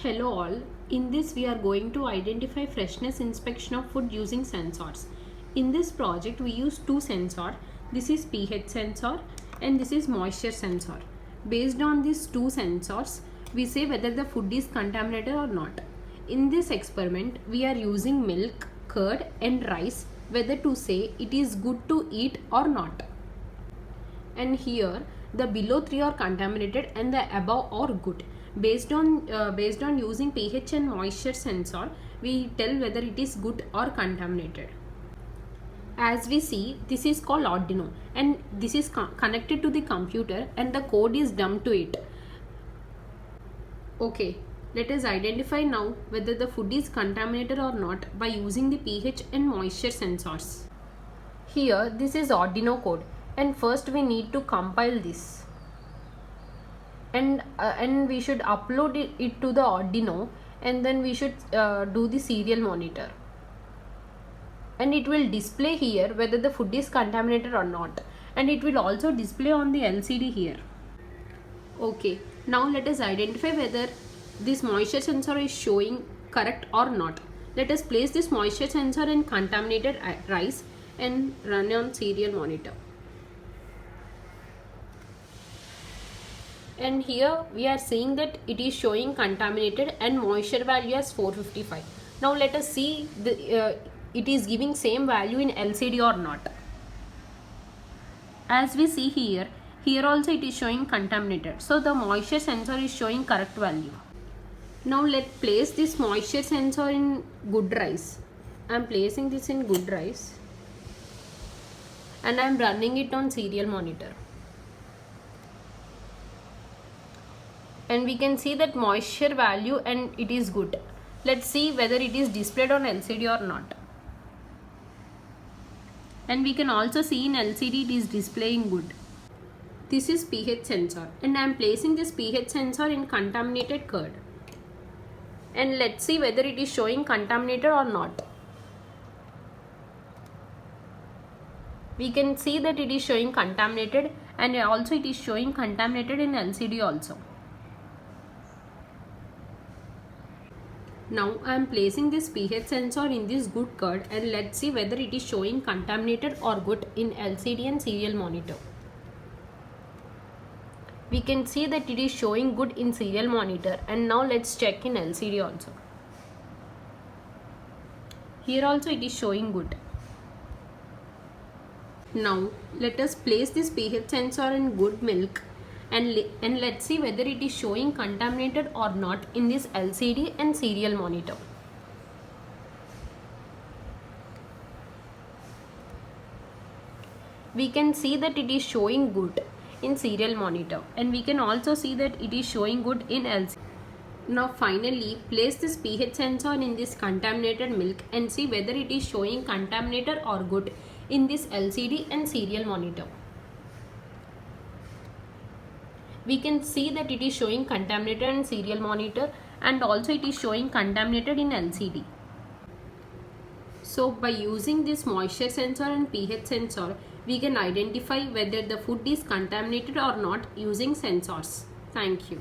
Hello all, in this we are going to identify freshness inspection of food using sensors. In this project we use two sensors. This is pH sensor and this is moisture sensor. Based on these two sensors, we say whether the food is contaminated or not. In this experiment, we are using milk, curd and rice whether to say it is good to eat or not. And here the below three are contaminated and the above are good. Based on using pH and moisture sensor, we tell whether it is good or contaminated. As we see, this is called Arduino and this is connected to the computer and the code is dumped to it. Okay, let us identify now whether the food is contaminated or not by using the pH and moisture sensors. Here this is Arduino code and first we need to compile this. And we should upload it to the Arduino and then we should do the serial monitor. And it will display here whether the food is contaminated or not. And it will also display on the LCD here. Okay, now let us identify whether this moisture sensor is showing correct or not. Let us place this moisture sensor in contaminated rice and run on serial monitor. And here we are seeing that it is showing contaminated and moisture value as 455. Now let us see it is giving same value in LCD or not. As we see here also it is showing contaminated. So the moisture sensor is showing correct value. Now let's place this moisture sensor in good rice. I am placing this in good rice and I am running it on serial monitor. And we can see that moisture value and it is good. Let's see whether it is displayed on LCD or not. And we can also see in LCD it is displaying good. This is pH sensor and I am placing this pH sensor in contaminated curd. And let's see whether it is showing contaminated or not. We can see that it is showing contaminated and also it is showing contaminated in LCD also. Now I am placing this pH sensor in this good curd and let's see whether it is showing contaminated or good in LCD and serial monitor. We can see that it is showing good in serial monitor and now let's check in LCD also. Here also it is showing good. Now let us place this pH sensor in good milk and let's see whether it is showing contaminated or not in this LCD and serial monitor. We can see that it is showing good in serial monitor and we can also see that it is showing good in LCD. Now finally place this pH sensor in this contaminated milk and see whether it is showing contaminated or good in this LCD and serial monitor. We can see that it is showing contaminated in serial monitor and also it is showing contaminated in LCD. So by using this moisture sensor and pH sensor, we can identify whether the food is contaminated or not using sensors. Thank you.